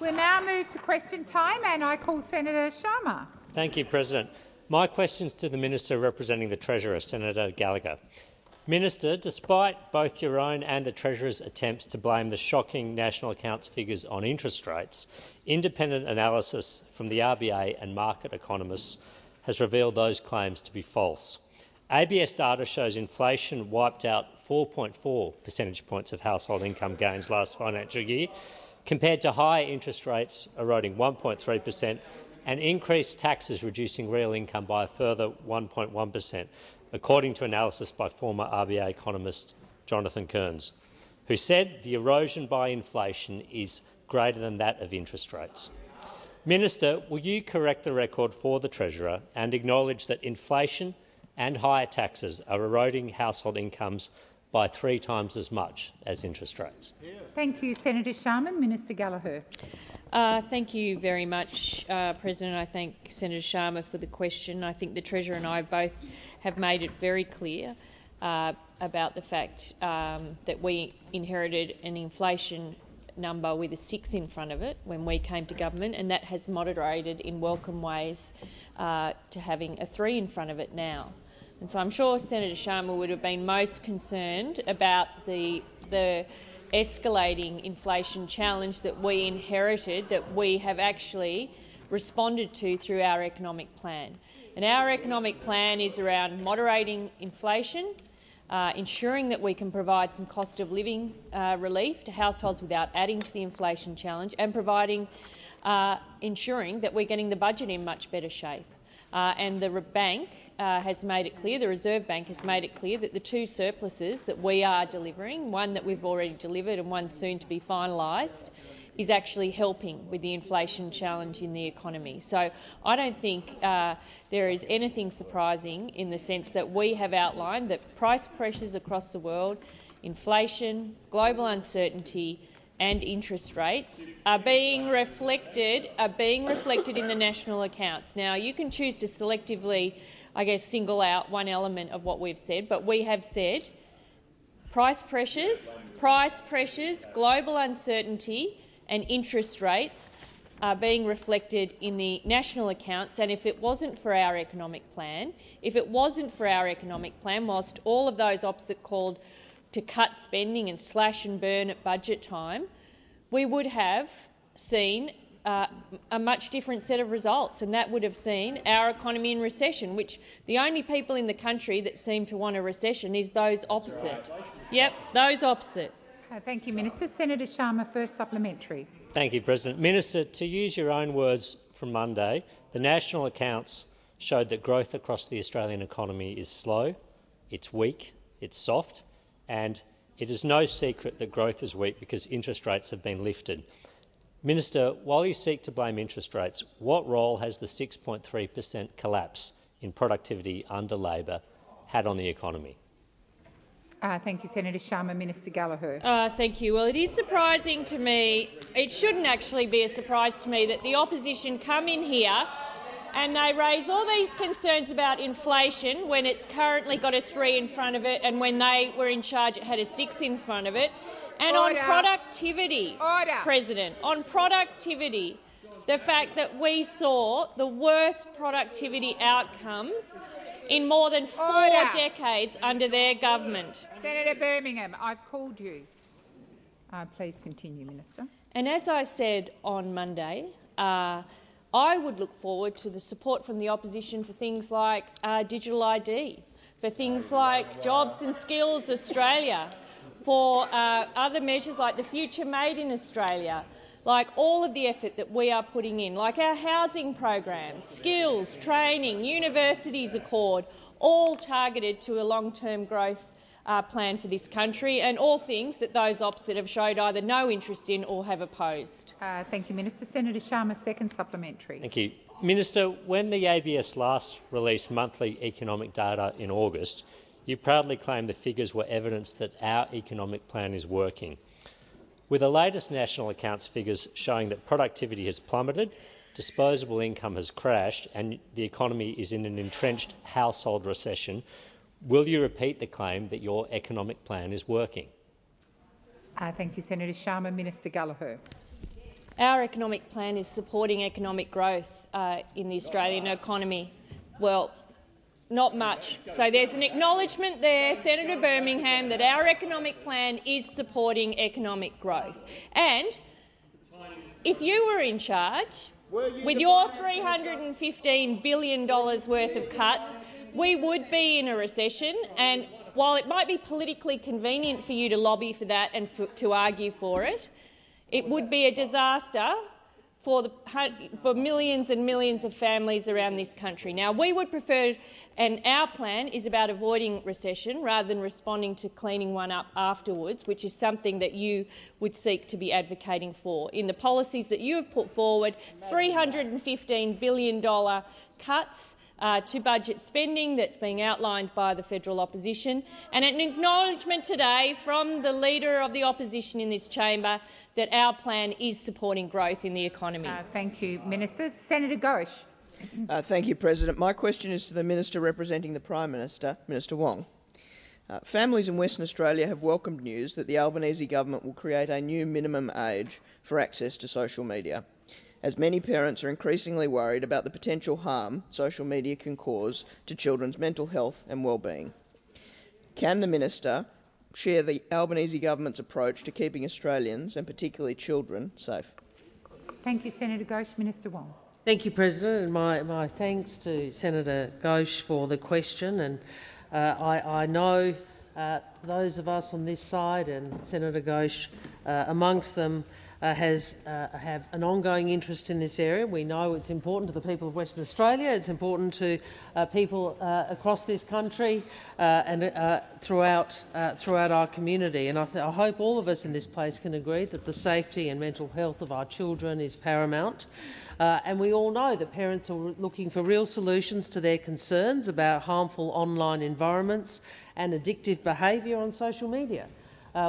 We'll now move to question time, and I call Senator Sharma. Thank you, President. My question is to the Minister representing the Treasurer, Senator Gallagher. Minister, despite both your own and the Treasurer's attempts to blame the shocking national accounts figures on interest rates, independent analysis from the RBA and market economists has revealed those claims to be false. ABS data shows inflation wiped out 4.4 percentage points of household income gains last financial year, compared to higher interest rates eroding 1.3% and increased taxes reducing real income by a further 1.1%, according to analysis by former RBA economist Jonathan Kearns, who said the erosion by inflation is greater than that of interest rates. Minister, will you correct the record for the Treasurer and acknowledge that inflation and higher taxes are eroding household incomes by 3 times as much as interest rates? Thank you, Senator Sharman. Minister Gallagher. Thank you very much, President. I thank Senator Sharma for the question. I think the Treasurer and I both have made it very clear about the fact that we inherited an inflation number with a 6 in front of it when we came to government, and that has moderated in welcome ways to having a 3 in front of it now. And so I'm sure Senator Sharma would have been most concerned about the escalating inflation challenge that we inherited, that we have actually responded to through our economic plan. And our economic plan is around moderating inflation, ensuring that we can provide some cost of living relief to households without adding to the inflation challenge, and ensuring that we're getting the budget in much better shape. And the bank has made it clear, the Reserve Bank has made it clear that the 2 surpluses that we are delivering, one that we've already delivered and one soon to be finalised, is actually helping with the inflation challenge in the economy. So I don't think there is anything surprising in the sense that we have outlined that price pressures across the world, inflation, global uncertainty and interest rates are being reflected in the national accounts. Now, you can choose to selectively, I guess, single out one element of what we've said, but we have said price pressures, global uncertainty and interest rates are being reflected in the national accounts. And if it wasn't for our economic plan, whilst all of those opposite called to cut spending and slash and burn at budget time, we would have seen a much different set of results, and that would have seen our economy in recession, which the only people in the country that seem to want a recession is those opposite. Yep, those opposite. Thank you, Minister. Senator Sharma, first supplementary. Thank you, President. Minister, to use your own words from Monday, the national accounts showed that growth across the Australian economy is slow, it's weak, it's soft, and it is no secret that growth is weak because interest rates have been lifted. Minister, while you seek to blame interest rates, what role has the 6.3% collapse in productivity under Labor had on the economy? Thank you, Senator Sharma. Minister Gallagher. Thank you. Well, it is surprising to me, it shouldn't actually be a surprise to me, that the opposition come in here and they raise all these concerns about inflation when it's currently got a 3 in front of it, and when they were in charge it had a 6 in front of it. And Order. On productivity, Order. President, on productivity, the fact that we saw the worst productivity outcomes in more than 4 decades under their government. Senator Birmingham, I've called you. Please continue, Minister. And as I said on Monday, I would look forward to the support from the opposition for things like digital ID, for things like Jobs and Skills Australia, for other measures like the Future Made in Australia, like all of the effort that we are putting in, like our housing programs, skills, training, universities accord, all targeted to a long-term growth plan for this country, and all things that those opposite have showed either no interest in or have opposed. Thank you, Minister. Senator Sharma, second supplementary. Thank you. Minister, when the ABS last released monthly economic data in August, you proudly claimed the figures were evidence that our economic plan is working. With the latest national accounts figures showing that productivity has plummeted, disposable income has crashed and the economy is in an entrenched household recession, will you repeat the claim that your economic plan is working? Thank you, Senator Sharma. Minister Gallagher. Our economic plan is supporting economic growth in the Australian economy. Well, not much. So there's an acknowledgement there, Senator Birmingham, that our economic plan is supporting economic growth. And if you were in charge, with your $315 billion worth of cuts, we would be in a recession. And while it might be politically convenient for you to lobby for that and to argue for it, it would be a disaster for millions and millions of families around this country. Now, we would prefer, and our plan is about avoiding recession rather than responding to cleaning one up afterwards, which is something that you would seek to be advocating for. In the policies that you have put forward, $315 billion cuts to budget spending that's being outlined by the federal opposition, and an acknowledgement today from the Leader of the Opposition in this chamber that our plan is supporting growth in the economy. Thank you, Minister. Senator Ghosh. Thank you, President. My question is to the Minister representing the Prime Minister, Minister Wong. Families in Western Australia have welcomed news that the Albanese government will create a new minimum age for access to social media, as many parents are increasingly worried about the potential harm social media can cause to children's mental health and well-being. Can the Minister share the Albanese government's approach to keeping Australians, and particularly children, safe? Thank you, Senator Ghosh. Minister Wong. Thank you, President, and my thanks to Senator Ghosh for the question. And I know those of us on this side, and Senator Ghosh amongst them, have an ongoing interest in this area. We know it's important to the people of Western Australia. It's important to people across this country and throughout our community. And I hope all of us in this place can agree that the safety and mental health of our children is paramount. And we all know that parents are looking for real solutions to their concerns about harmful online environments and addictive behaviour on social media.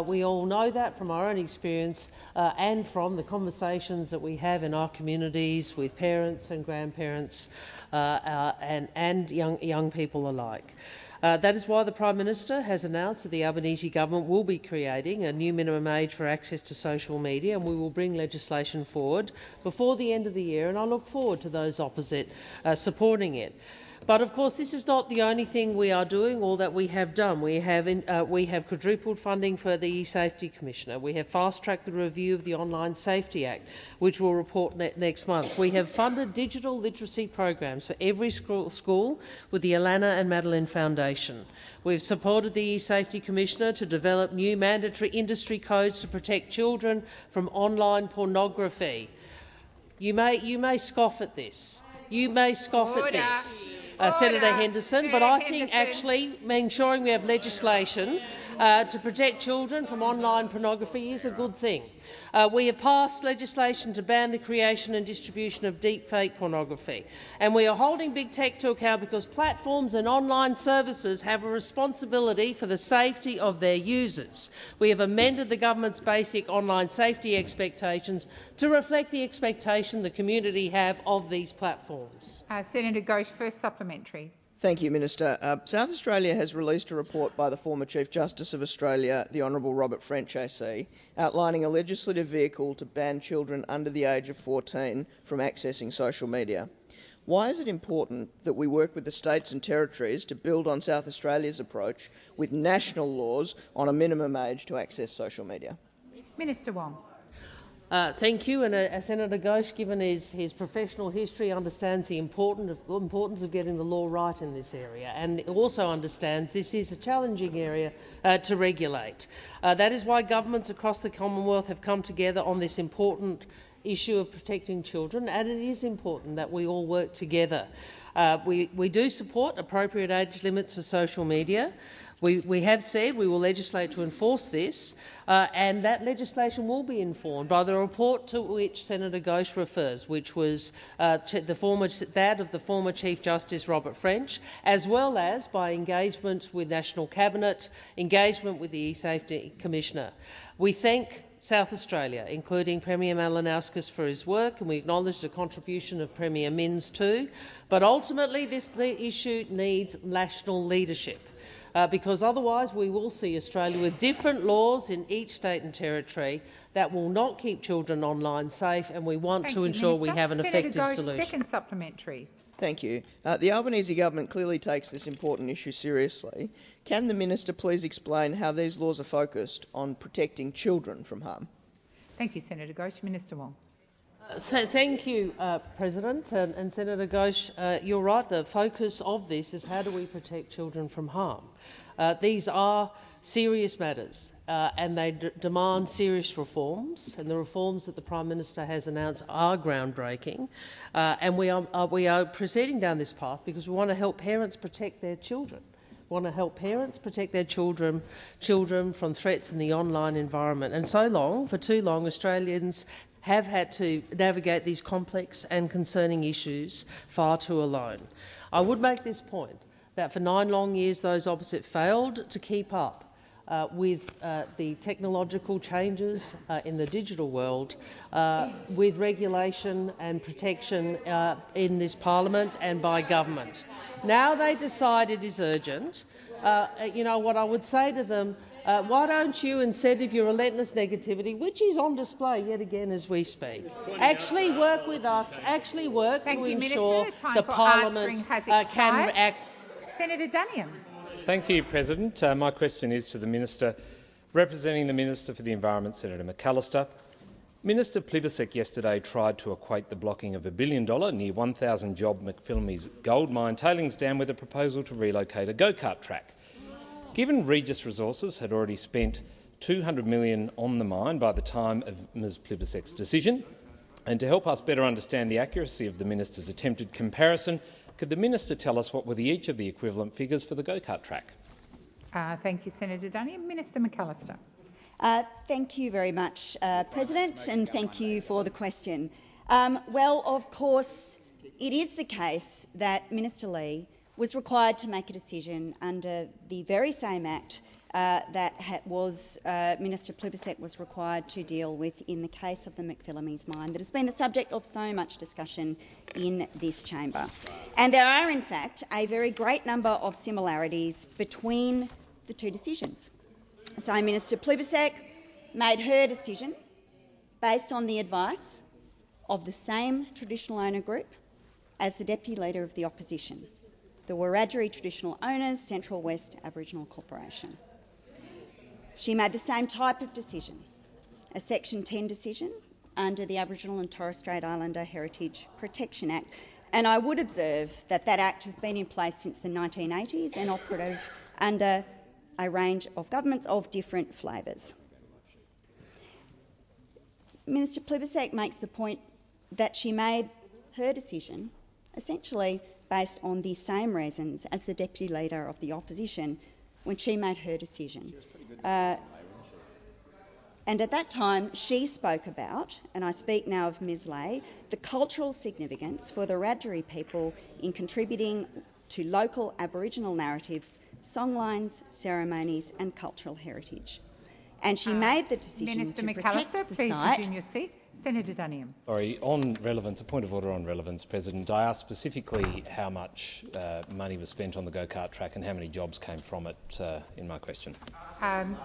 We all know that from our own experience and from the conversations that we have in our communities with parents and grandparents and young people alike. That is why the Prime Minister has announced that the Albanese government will be creating a new minimum age for access to social media, and we will bring legislation forward before the end of the year, and I look forward to those opposite supporting it. But of course, this is not the only thing we are doing or that we have done. We have quadrupled funding for the E-Safety Commissioner. We have fast-tracked the review of the Online Safety Act, which will report next month. We have funded digital literacy programs for every school with the Alana and Madeline Foundation. We've supported the E-Safety Commissioner to develop new mandatory industry codes to protect children from online pornography. You may scoff at this. You may scoff at this, Senator Henderson, but I think actually ensuring we have legislation to protect children from online pornography is a good thing. We have passed legislation to ban the creation and distribution of deepfake pornography, and we are holding big tech to account because platforms and online services have a responsibility for the safety of their users. We have amended the government's basic online safety expectations to reflect the expectation the community have of these platforms. Senator Ghosh, first supplementary. Thank you, Minister. South Australia has released a report by the former Chief Justice of Australia, the Honourable Robert French AC, outlining a legislative vehicle to ban children under the age of 14 from accessing social media. Why is it important that we work with the states and territories to build on South Australia's approach with national laws on a minimum age to access social media? Minister Wong. Thank you. And Senator Ghosh, given his professional history, understands the importance of getting the law right in this area, and also understands this is a challenging area to regulate. That is why governments across the Commonwealth have come together on this important issue of protecting children, and it is important that we all work together. We do support appropriate age limits for social media. We have said we will legislate to enforce this, and that legislation will be informed by the report to which Senator Ghosh refers, which was that of the former Chief Justice Robert French, as well as by engagement with National Cabinet, engagement with the E-Safety Commissioner. We thank South Australia, including Premier Malinauskas, for his work, and we acknowledge the contribution of Premier Minns too. But ultimately, this issue needs national leadership. because otherwise we will see Australia with different laws in each state and territory that will not keep children online safe, and we want to ensure we have an effective solution. Second supplementary. Thank you. The Albanese government clearly takes this important issue seriously. Can the minister please explain how these laws are focused on protecting children from harm? Thank you, Senator Ghosh. Minister Wong. Thank you, President. And Senator Ghosh, you're right. The focus of this is how do we protect children from harm. These are serious matters and they demand serious reforms, and the reforms that the Prime Minister has announced are groundbreaking, and we are proceeding down this path because we want to help parents protect their children. We want to help parents protect their children from threats in the online environment. And for too long, Australians have had to navigate these complex and concerning issues far too alone. I would make this point that for 9 long years those opposite failed to keep up with the technological changes in the digital world, with regulation and protection in this parliament and by government. Now they decide it is urgent. You know what I would say to them, why don't you, instead of your relentless negativity, which is on display yet again as we speak, actually work with us, actually work to ensure the parliament can act. Senator Duniam. Thank you, President. My question is to the Minister representing the Minister for the Environment, Senator McAllister. Minister Plibersek yesterday tried to equate the blocking of $1 billion, near 1,000-job McPhillamys gold mine tailings dam with a proposal to relocate a go-kart track. Given Regis Resources had already spent $200 million on the mine by the time of Ms Plibersek's decision, and to help us better understand the accuracy of the Minister's attempted comparison, could the Minister tell us what were each of the equivalent figures for the go-kart track? Thank you, Senator Duniam. Minister McAllister. Thank you very much, President, and thank you for the question. Well, of course, it is the case that Minister Lee was required to make a decision under the very same Act that Minister Plibersek was required to deal with in the case of the McPhillamys mine that has been the subject of so much discussion in this chamber. And there are, in fact, a very great number of similarities between the two decisions. So Minister Plibersek made her decision based on the advice of the same traditional owner group as the Deputy Leader of the Opposition, the Wiradjuri Traditional Owners Central West Aboriginal Corporation. She made the same type of decision, a Section 10 decision under the Aboriginal and Torres Strait Islander Heritage Protection Act. And I would observe that that Act has been in place since the 1980s and operative under a range of governments of different flavours. Minister Plibersek makes the point that she made her decision essentially based on the same reasons as the Deputy Leader of the Opposition when she made her decision. And at that time, she spoke about, and I speak now of Ms Ley, the cultural significance for the Wiradjuri people in contributing to local Aboriginal narratives, songlines, ceremonies and cultural heritage. And she made the decision to protect the site. Resume your seat. Senator Duniam. Sorry, on relevance, a point of order on relevance, President. I asked specifically how much money was spent on the go-kart track and how many jobs came from it in my question.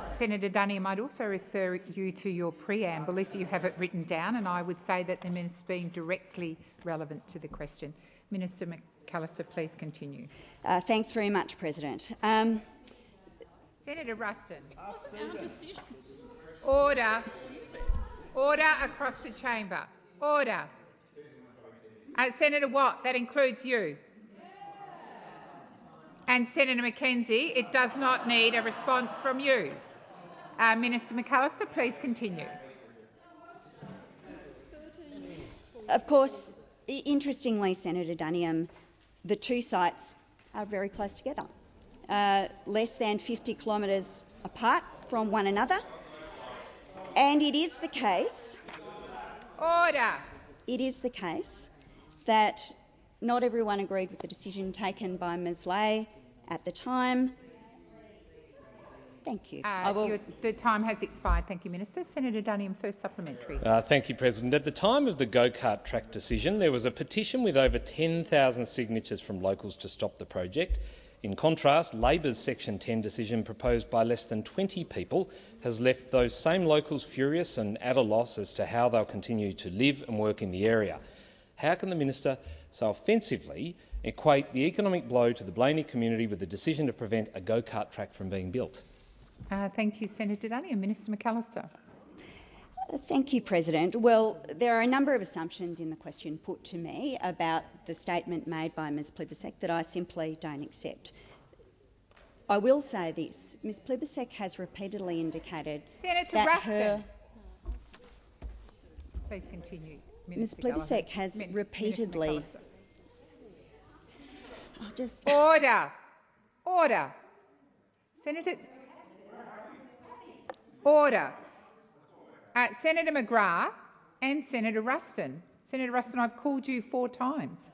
Senator Duniam, I'd also refer you to your preamble if you have it written down, and I would say that the Minister's being directly relevant to the question. Minister McAllister, please continue. Thanks very much, President. Senator Ruston. Order. Order across the chamber. Order. Senator Watt, that includes you. And Senator McKenzie, it does not need a response from you. Minister McAllister, please continue. Of course, interestingly, Senator Duniam, the two sites are very close together, less than 50 kilometres apart from one another. And it is the case— Order. It is the case that not everyone agreed with the decision taken by Ms Ley at the time. Thank you. The time has expired. Thank you, Minister. Senator Duniam, first supplementary. Thank you, President. At the time of the go-kart track decision, there was a petition with over 10,000 signatures from locals to stop the project. In contrast, Labor's Section 10 decision, proposed by less than 20 people, has left those same locals furious and at a loss as to how they'll continue to live and work in the area. How can the minister so offensively equate the economic blow to the Blaney community with the decision to prevent a go-kart track from being built? Thank you, Senator Dunning. Minister McAllister. Thank you, President. Well, there are a number of assumptions in the question put to me about the statement made by Ms Plibersek that I simply don't accept. I will say this. Ms Plibersek has repeatedly indicated Senator that Ruston. Please continue. Ms Plibersek has repeatedly... Order. Order. Senator... Order. Senator McGrath and Senator Ruston. Senator Ruston, I've called you 4 times.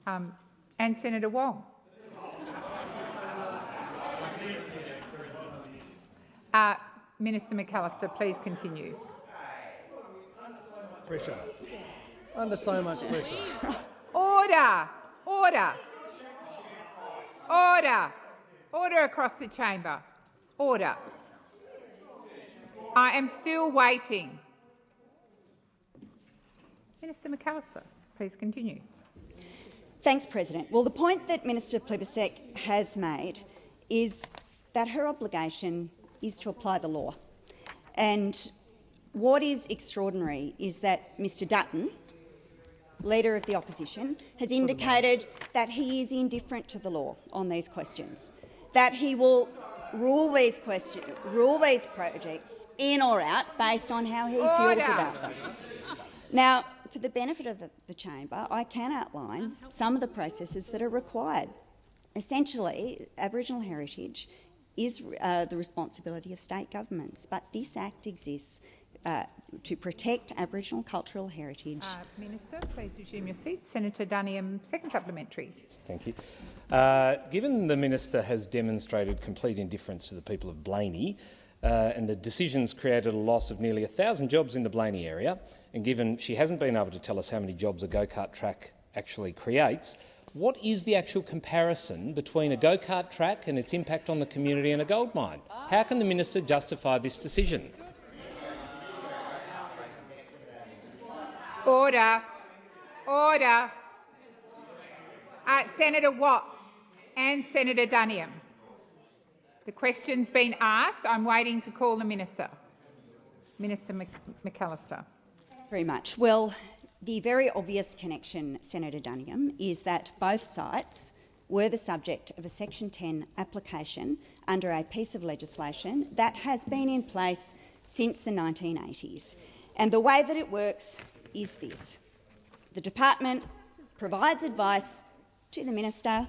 And Senator Wong. Minister McAllister, please continue. Pressure. Under so much pressure. Order. Order. Order. Order across the chamber. Order. I am still waiting. Minister McAllister, please continue. Thanks, President. Well, the point that Minister Plibersek has made is that her obligation is to apply the law. And what is extraordinary is that Mr Dutton, Leader of the Opposition, has indicated that he is indifferent to the law on these questions, that he will rule these projects in or out based on how he feels about them. Now, for the benefit of the chamber, I can outline some of the processes that are required. Essentially, Aboriginal heritage is the responsibility of state governments, but this Act exists to protect Aboriginal cultural heritage. Minister, please resume your seat. Senator Dunning, second supplementary. Thank you. Given the minister has demonstrated complete indifference to the people of Blaney and the decisions created a loss of nearly 1,000 jobs in the Blaney area, and given she hasn't been able to tell us how many jobs a go-kart track actually creates, what is the actual comparison between a go-kart track and its impact on the community and a gold mine? How can the minister justify this decision? Order. Order. Senator Watt and Senator Dunning. The question's been asked. I'm waiting to call the minister. Minister McAllister. Very much. Well, the very obvious connection, Senator Dunning, is that both sites were the subject of a Section 10 application under a piece of legislation that has been in place since the 1980s. And the way that it works is this. The department provides advice to the minister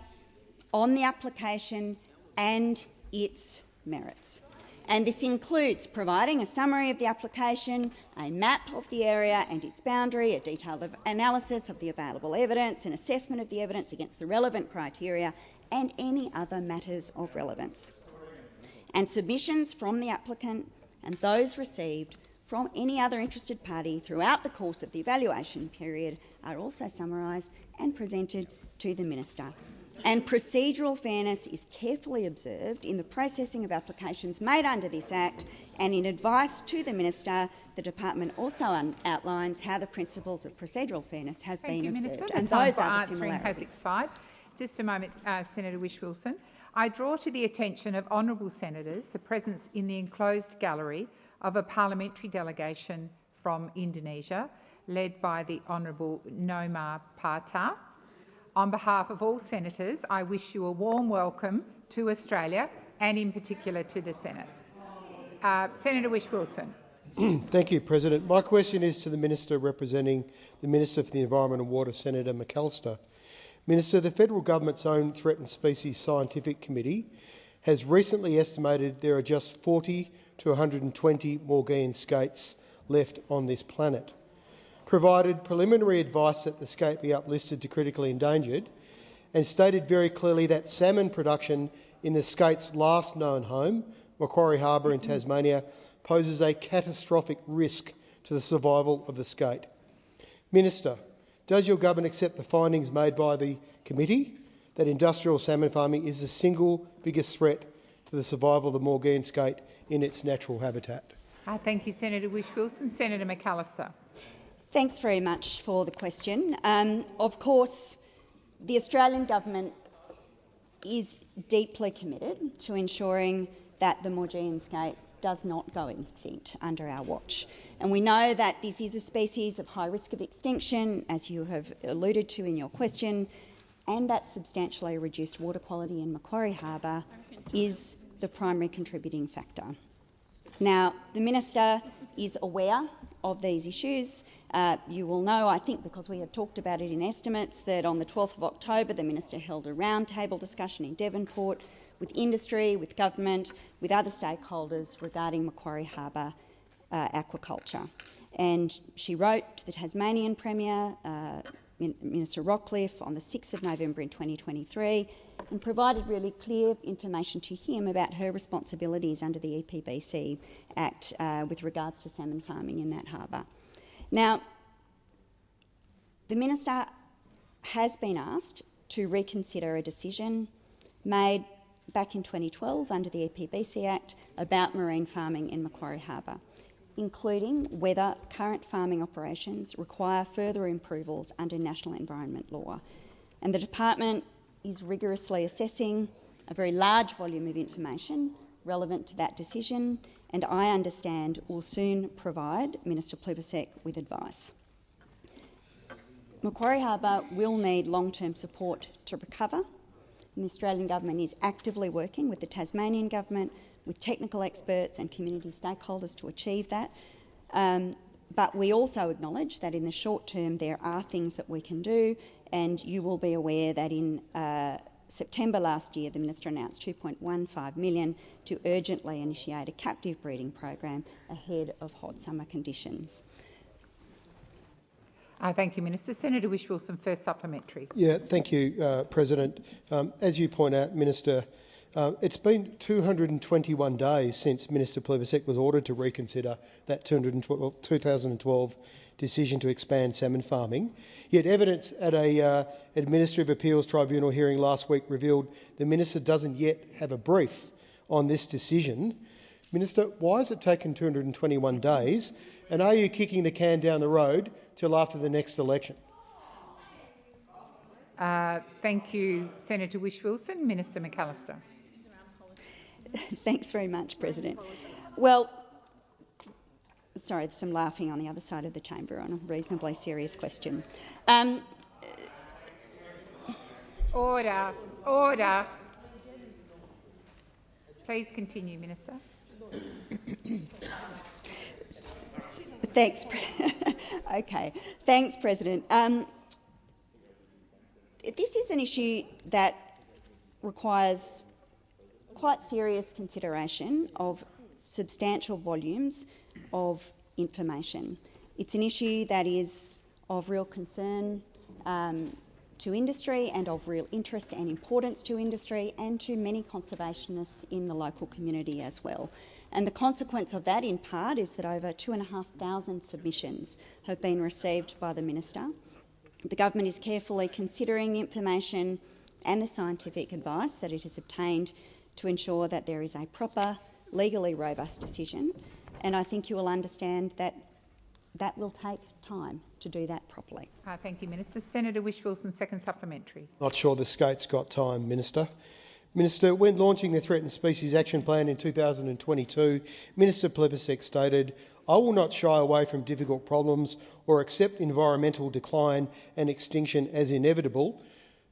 on the application and its merits. And this includes providing a summary of the application, a map of the area and its boundary, a detailed analysis of the available evidence, an assessment of the evidence against the relevant criteria and any other matters of relevance. And submissions from the applicant and those received from any other interested party throughout the course of the evaluation period are also summarised and presented to the minister. And procedural fairness is carefully observed in the processing of applications made under this Act, and in advice to the minister, the department also outlines how the principles of procedural fairness have been observed. Minister. And the time those for are the answering similarities. has expired. Just a moment, Senator Whish-Wilson. I draw to the attention of honourable senators the presence in the enclosed gallery of a parliamentary delegation from Indonesia, led by the Honourable Nomar Parta. On behalf of all senators, I wish you a warm welcome to Australia and in particular to the Senate. Senator Whish-Wilson. Thank you, President. My question is to the Minister representing the Minister for the Environment and Water, Senator McAllister. Minister, the federal government's own Threatened Species Scientific Committee has recently estimated there are just 40 to 120 Maugean skates left on this planet. Provided preliminary advice that the skate be uplisted to critically endangered, and stated very clearly that salmon production in the skate's last known home, Macquarie Harbour in Tasmania, poses a catastrophic risk to the survival of the skate. Minister, does your government accept the findings made by the committee, that industrial salmon farming is the single biggest threat to the survival of the Maugean skate in its natural habitat? Thank you, Senator Whish-Wilson. Senator McAllister. Thanks very much for the question. Of course, the Australian government is deeply committed to ensuring that the Maugean skate does not go extinct under our watch. And we know that this is a species of high risk of extinction, as you have alluded to in your question, and that substantially reduced water quality in Macquarie Harbour is the primary contributing factor. Now, the Minister is aware of these issues. You will know, I think, because we have talked about it in estimates, that on the 12th of October the Minister held a roundtable discussion in Devonport with industry, with government, with other stakeholders regarding Macquarie Harbour aquaculture. And she wrote to the Tasmanian Premier, Minister Rockcliffe, on the 6th of November in 2023 and provided really clear information to him about her responsibilities under the EPBC Act with regards to salmon farming in that harbour. Now, the Minister has been asked to reconsider a decision made back in 2012 under the EPBC Act about marine farming in Macquarie Harbour, including whether current farming operations require further approvals under national environment law. And the department is rigorously assessing a very large volume of information relevant to that decision, and I understand will soon provide Minister Plibersek with advice. Macquarie Harbour will need long-term support to recover, and the Australian Government is actively working with the Tasmanian Government, with technical experts and community stakeholders to achieve that. But we also acknowledge that in the short term there are things that we can do, and you will be aware that in September last year the Minister announced $2.15 million to urgently initiate a captive breeding program ahead of hot summer conditions. Thank you, Minister. Senator Whish-Wilson, first supplementary. Yeah, thank you, President. As you point out, Minister, it's been 221 days since Minister Plibersek was ordered to reconsider that 2012 decision to expand salmon farming. Yet evidence at a Administrative Appeals Tribunal hearing last week revealed the Minister doesn't yet have a brief on this decision. Minister, why has it taken 221 days, and are you kicking the can down the road till after the next election? Thank you, Senator Whish-Wilson. Minister McAllister. Thanks very much, President. Well, sorry, there's some laughing on the other side of the chamber on a reasonably serious question. Order. Order. Please continue, Minister. Thanks. Okay. Thanks, President. This is an issue that requires quite serious consideration of substantial volumes of information. It's an issue that is of real concern to industry and of real interest and importance to industry and to many conservationists in the local community as well. And the consequence of that, in part, is that over 2,500 submissions have been received by the Minister. The government is carefully considering the information and the scientific advice that it has obtained to ensure that there is a proper, legally robust decision, and I think you will understand that that will take time to do that properly. Thank you, Minister. Senator Whish-Wilson, second supplementary. Not sure the skate's got time, Minister. Minister, when launching the Threatened Species Action Plan in 2022, Minister Plibersek stated, "I will not shy away from difficult problems or accept environmental decline and extinction as inevitable."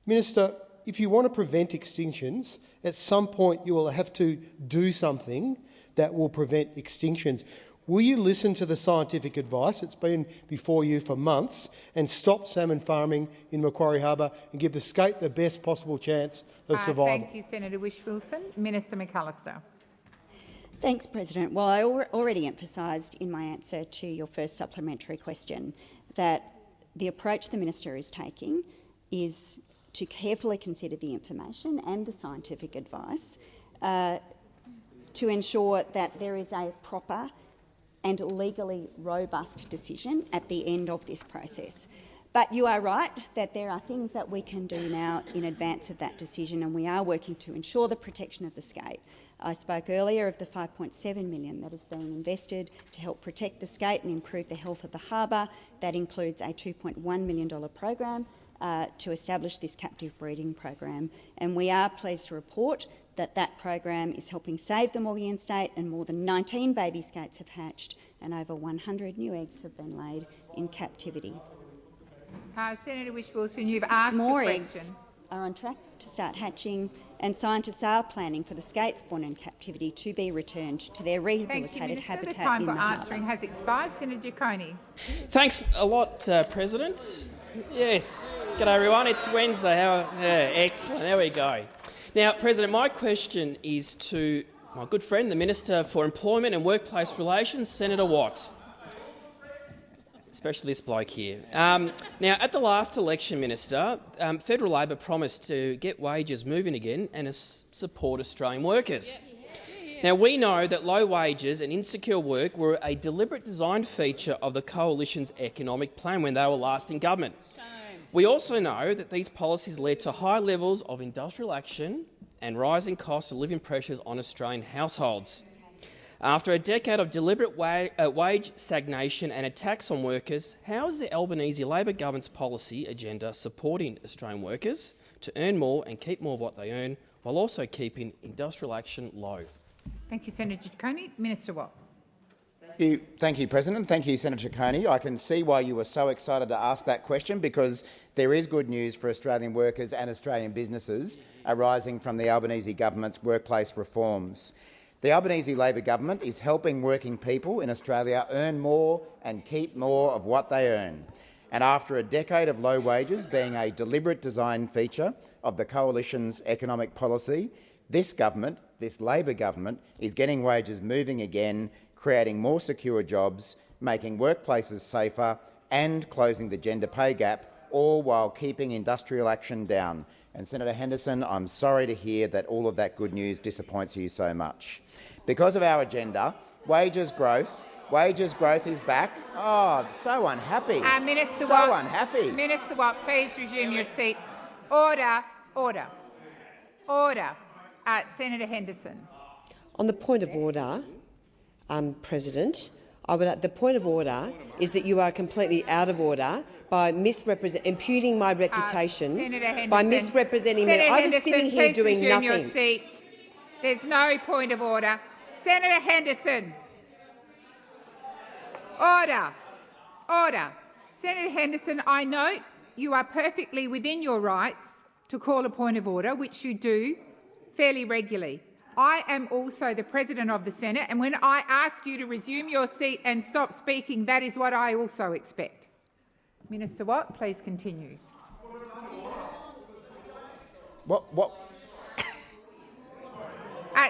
Minister, if you want to prevent extinctions, at some point you will have to do something that will prevent extinctions. Will you listen to the scientific advice that's been before you for months and stop salmon farming in Macquarie Harbour and give the skate the best possible chance of survival? Thank you, Senator Whish-Wilson. Minister McAllister. Thanks, President. Well, I already emphasised in my answer to your first supplementary question that the approach the Minister is taking is to carefully consider the information and the scientific advice to ensure that there is a proper and legally robust decision at the end of this process. But you are right that there are things that we can do now in advance of that decision, and we are working to ensure the protection of the skate. I spoke earlier of the $5.7 million that is being invested to help protect the skate and improve the health of the harbour. That includes a $2.1 million program to establish this captive breeding program. And we are pleased to report that that program is helping save the Maugean Skate, and more than 19 baby skates have hatched and over 100 new eggs have been laid in captivity. Senator Whish-Wilson, you've asked More a question. eggs are on track to start hatching, and scientists are planning for the skates born in captivity to be returned to their rehabilitated habitat The time in for the harbour. answering has expired. Senator Giacconi. Thanks a lot, President. Yes. G'day, everyone. It's Wednesday. Excellent. There we go. Now, President, my question is to my good friend, the Minister for Employment and Workplace Relations, Senator Watt. Especially this bloke here. Now, at the last election, Minister, Federal Labor promised to get wages moving again and support Australian workers. Now, we know that low wages and insecure work were a deliberate design feature of the Coalition's economic plan when they were last in government. We also know that these policies led to high levels of industrial action and rising costs of living pressures on Australian households. After a decade of deliberate wage stagnation and attacks on workers, how is the Albanese Labor government's policy agenda supporting Australian workers to earn more and keep more of what they earn, while also keeping industrial action low? Thank you, Senator Giacconi. Minister Watt. Thank you, President. Thank you, Senator Giacconi. I can see why you were so excited to ask that question, because there is good news for Australian workers and Australian businesses arising from the Albanese government's workplace reforms. The Albanese Labor government is helping working people in Australia earn more and keep more of what they earn. And after a decade of low wages being a deliberate design feature of the Coalition's economic policy, this government, this Labor government, is getting wages moving again, creating more secure jobs, making workplaces safer and closing the gender pay gap, all while keeping industrial action down. And Senator Henderson, I'm sorry to hear that all of that good news disappoints you so much. Because of our agenda, wages growth is back. Oh, so unhappy. Minister so Watt, unhappy. Minister Watt, please resume your seat. Order, order, order. Senator Henderson. On the point of order, President, the point of order is that you are completely out of order by imputing my reputation by misrepresenting me. I was sitting here doing nothing. Your seat. There's no point of order. Senator Henderson. Order. Order. Senator Henderson, I note you are perfectly within your rights to call a point of order, which you do fairly regularly. I am also the President of the Senate, and when I ask you to resume your seat and stop speaking, that is what I also expect. Minister Watt, please continue. What?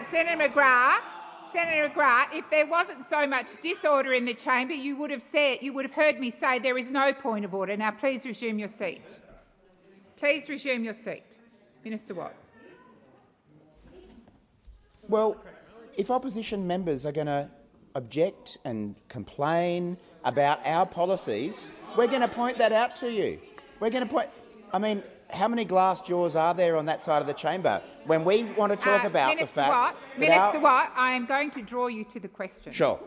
Senator McGrath, if there wasn't so much disorder in the chamber, you would have heard me say there is no point of order. Now, please resume your seat. Please resume your seat. Minister Watt. Well, if opposition members are going to object and complain about our policies, we're going to point that out to you. We're going to point. I mean, how many glass jaws are there on that side of the chamber when we want to talk about the fact that Minister Watt, I am going to draw you to the question. Sure.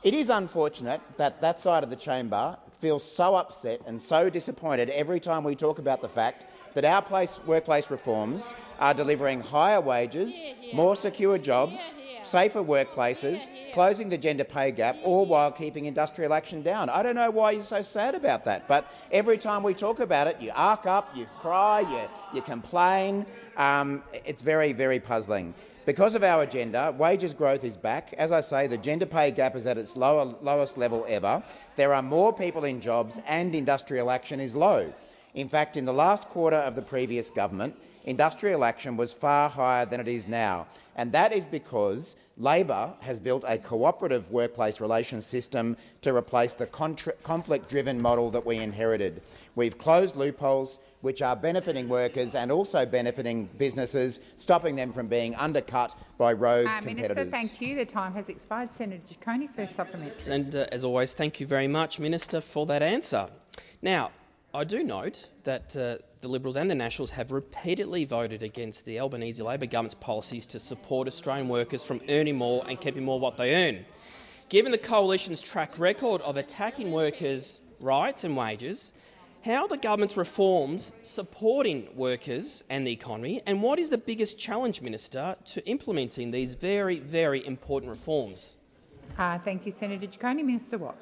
It is unfortunate that that side of the chamber feels so upset and so disappointed every time we talk about the fact that our workplace reforms are delivering higher wages, more secure jobs, safer workplaces, closing the gender pay gap, all while keeping industrial action down. I don't know why you're so sad about that, but every time we talk about it, you arc up, you cry, you complain. It's very, very puzzling. Because of our agenda, wages growth is back. As I say, the gender pay gap is at its lowest level ever. There are more people in jobs and industrial action is low. In fact, in the last quarter of the previous government, industrial action was far higher than it is now, and that is because Labor has built a cooperative workplace relations system to replace the conflict-driven model that we inherited. We've closed loopholes which are benefiting workers and also benefiting businesses, stopping them from being undercut by rogue competitors. Minister, thank you. The time has expired. Senator Giacconi, first supplementary. And as always, thank you very much, Minister, for that answer. Now, I do note that the Liberals and the Nationals have repeatedly voted against the Albanese Labor government's policies to support Australian workers from earning more and keeping more what they earn. Given the Coalition's track record of attacking workers' rights and wages, how are the government's reforms supporting workers and the economy, and what is the biggest challenge, Minister, to implementing these very, very important reforms? Thank you, Senator Ciccone. Minister Watt.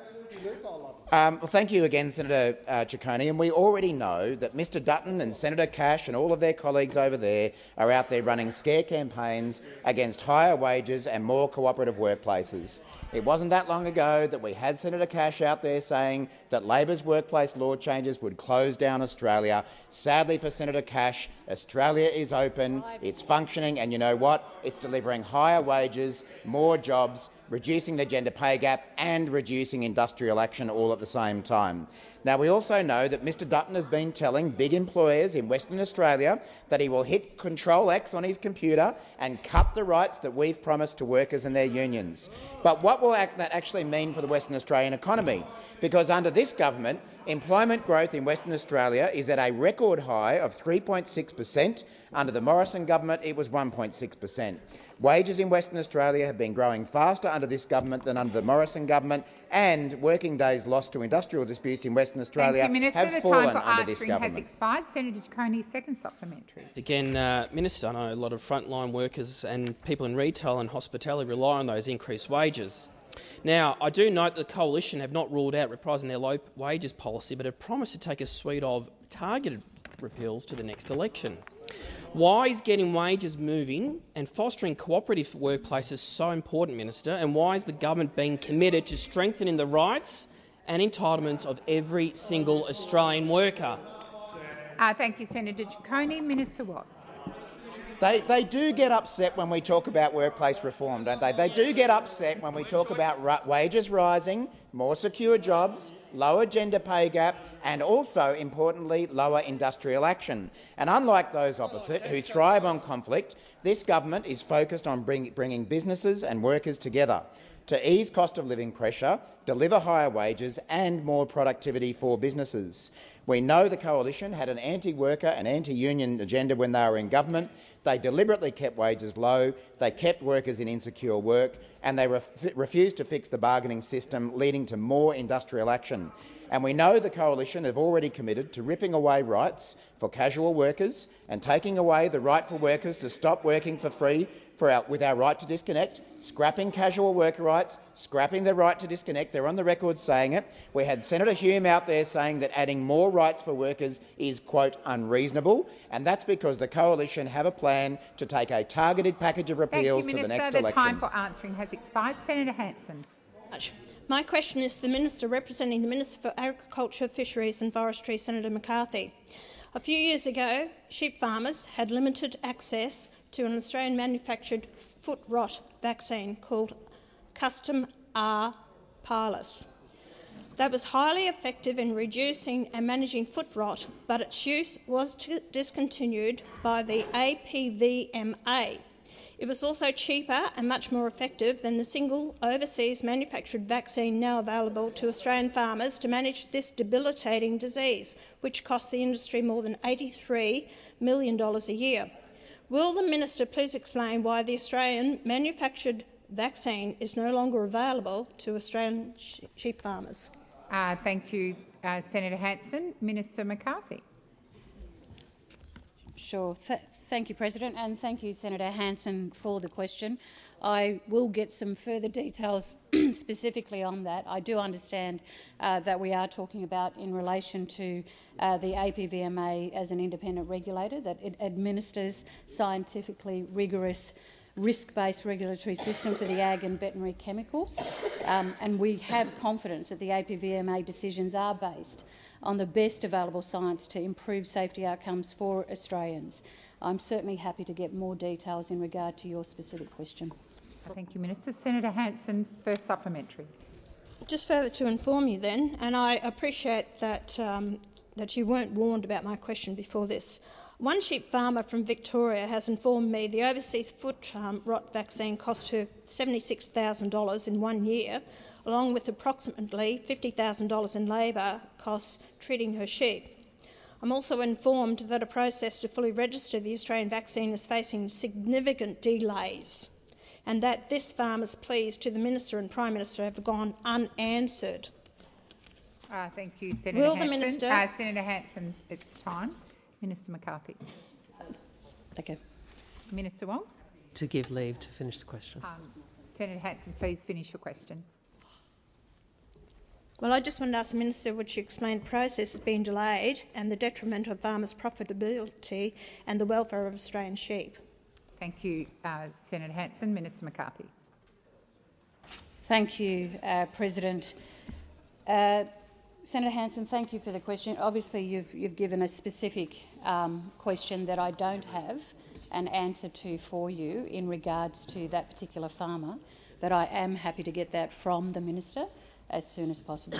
Well, thank you again, Senator Ciccone. And we already know that Mr Dutton and Senator Cash and all of their colleagues over there are out there running scare campaigns against higher wages and more cooperative workplaces. It wasn't that long ago that we had Senator Cash out there saying that Labor's workplace law changes would close down Australia. Sadly for Senator Cash, Australia is open, it's functioning, and you know what? It's delivering higher wages, more jobs, reducing the gender pay gap and reducing industrial action all at the same time. Now, we also know that Mr Dutton has been telling big employers in Western Australia that he will hit Control-X on his computer and cut the rights that we've promised to workers and their unions. But what will that actually mean for the Western Australian economy? Because under this government, employment growth in Western Australia is at a record high of 3.6%. Under the Morrison government, it was 1.6%. Wages in Western Australia have been growing faster under this government than under the Morrison government, and working days lost to industrial disputes in Western Australia have fallen under this government. Has expired. Senator Ciccone, second supplementary. Again, Minister, I know a lot of frontline workers and people in retail and hospitality rely on those increased wages. Now, I do note that the Coalition have not ruled out reprising their low wages policy, but have promised to take a suite of targeted repeals to the next election. Why is getting wages moving and fostering cooperative workplaces so important, Minister, and why is the government being committed to strengthening the rights and entitlements of every single Australian worker? Thank you, Senator Ciccone. Minister Watt. They do get upset when we talk about workplace reform, don't they? They do get upset when we talk about wages rising, more secure jobs, lower gender pay gap and also, importantly, lower industrial action. And unlike those opposite, who thrive on conflict, this government is focused on bringing businesses and workers together to ease cost of living pressure, deliver higher wages and more productivity for businesses. We know the Coalition had an anti-worker and anti-union agenda when they were in government. They deliberately kept wages low, they kept workers in insecure work, and they refused to fix the bargaining system, leading to more industrial action. And we know the Coalition have already committed to ripping away rights for casual workers and taking away the right for workers to stop working for free with our right to disconnect, scrapping casual worker rights, scrapping the right to disconnect. They're on the record saying it. We had Senator Hume out there saying that adding more rights for workers is, quote, unreasonable, and that's because the Coalition have a plan to take a targeted package of repeals to the next election. The time for answering has expired. Senator Hanson. My question is to the Minister representing the Minister for Agriculture, Fisheries and Forestry, Senator McCarthy. A few years ago, sheep farmers had limited access to an Australian-manufactured foot rot vaccine called Custom R Parlus. That was highly effective in reducing and managing foot rot, but its use was discontinued by the APVMA. It was also cheaper and much more effective than the single overseas manufactured vaccine now available to Australian farmers to manage this debilitating disease, which costs the industry more than $83 million a year. Will the Minister please explain why the Australian manufactured vaccine is no longer available to Australian sheep farmers? Thank you, Senator Hanson. Minister McCarthy. Sure. Thank you, President, and thank you, Senator Hanson, for the question. I will get some further details specifically on that. I do understand that we are talking about in relation to the APVMA as an independent regulator, that it administers scientifically rigorous risk-based regulatory system for the ag and veterinary chemicals, and we have confidence that the APVMA decisions are based on the best available science to improve safety outcomes for Australians. I'm certainly happy to get more details in regard to your specific question. Thank you, Minister. Senator Hanson, first supplementary. Just further to inform you then, and I appreciate that, that you weren't warned about my question before this. One sheep farmer from Victoria has informed me the overseas foot rot vaccine cost her $76,000 in 1 year, along with approximately $50,000 in labour costs treating her sheep. I'm also informed that a process to fully register the Australian vaccine is facing significant delays, and that this farmer's pleas to the Minister and Prime Minister have gone unanswered. Thank you, Senator Will Hanson. the Minister... Senator Hanson, it's time. Minister McCarthy. Thank you. Minister Wong. To give leave to finish the question. Senator Hanson, please finish your question. Well, I just wanted to ask the Minister, would she explain the process has been delayed and the detriment of farmers' profitability and the welfare of Australian sheep? Thank you, Senator Hanson. Minister McCarthy. Thank you, President. Senator Hanson, thank you for the question. Obviously, you've given a specific question that I don't have an answer to for you in regards to that particular farmer, but I am happy to get that from the Minister as soon as possible.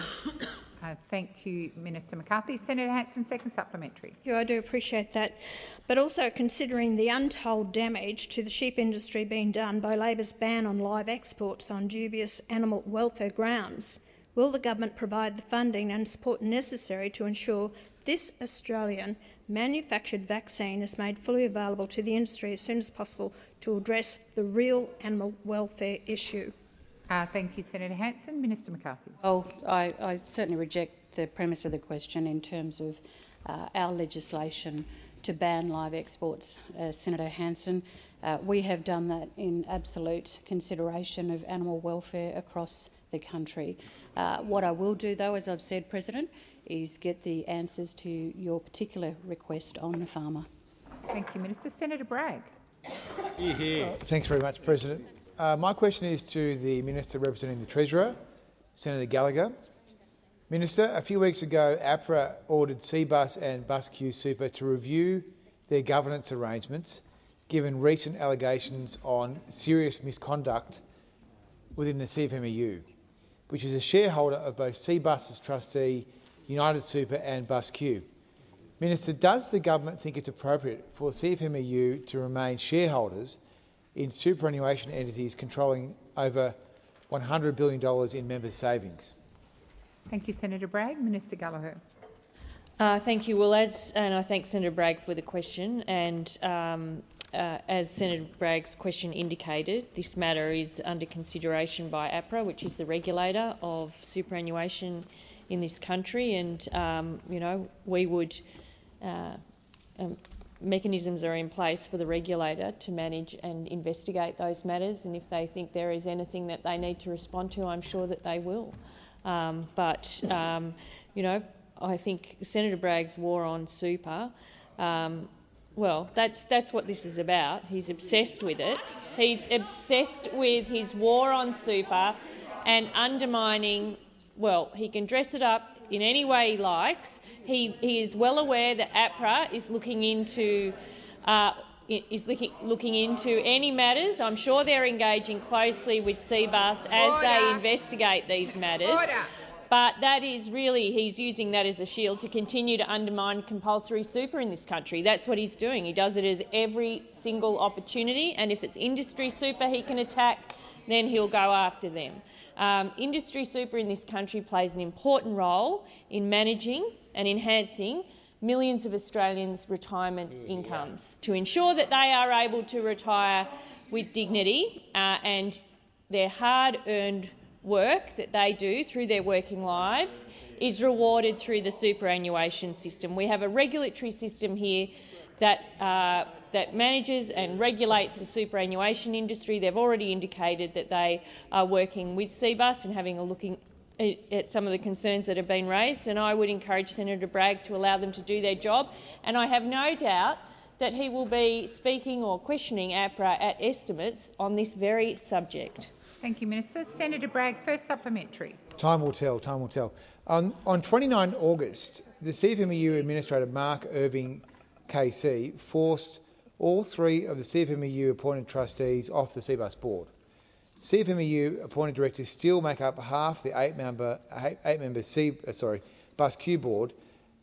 Thank you, Minister McCarthy. Senator Hanson, second supplementary. Yeah, I do appreciate that. But also considering the untold damage to the sheep industry being done by Labor's ban on live exports on dubious animal welfare grounds, will the government provide the funding and support necessary to ensure this Australian manufactured vaccine is made fully available to the industry as soon as possible to address the real animal welfare issue? Thank you, Senator Hanson. Minister McCarthy. Oh, I certainly reject the premise of the question in terms of our legislation to ban live exports, Senator Hanson. We have done that in absolute consideration of animal welfare across the country. What I will do, though, as I've said, President, is get the answers to your particular request on the farmer. Thank you, Minister. Senator Bragg. Thanks very much, President. My question is to the Minister representing the Treasurer, Senator Gallagher. Minister, a few weeks ago, APRA ordered Cbus and BusQ Super to review their governance arrangements, given recent allegations on serious misconduct within the CFMEU, which is a shareholder of both Cbus's trustee, United Super and BusQ. Minister, does the government think it's appropriate for CFMEU to remain shareholders in superannuation entities controlling over $100 billion in members' savings? Thank you, Senator Bragg. Minister Gallagher. Thank you. Well, and I thank Senator Bragg for the question. And as Senator Bragg's question indicated, this matter is under consideration by APRA, which is the regulator of superannuation in this country. And we would mechanisms are in place for the regulator to manage and investigate those matters, and if they think there is anything that they need to respond to, I'm sure that they will. I think Senator Bragg's war on super, well, that's what this is about. He's obsessed with it. He's obsessed with his war on super and undermining, well, he can dress it up in any way he likes. He is well aware that APRA is looking into any matters. I'm sure they're engaging closely with Cbus as they investigate these matters. But that is really, he's using that as a shield to continue to undermine compulsory super in this country. That's what he's doing. He does it as every single opportunity, and if it's industry super he can attack, then he'll go after them. Industry super in this country plays an important role in managing and enhancing millions of Australians' retirement incomes to ensure that they are able to retire with dignity and their hard-earned work that they do through their working lives is rewarded through the superannuation system. We have a regulatory system here that manages and regulates the superannuation industry. They've already indicated that they are working with Cbus and having a look at some of the concerns that have been raised, and I would encourage Senator Bragg to allow them to do their job. And I have no doubt that he will be speaking or questioning APRA at estimates on this very subject. Thank you, Minister. Senator Bragg, first supplementary. Time will tell. Time will tell. On 29 August, the CFMEU Administrator Mark Irving KC forced all three of the CFMEU appointed trustees off the Cbus board. CFMEU appointed directors still make up half the eight-member BusQ board,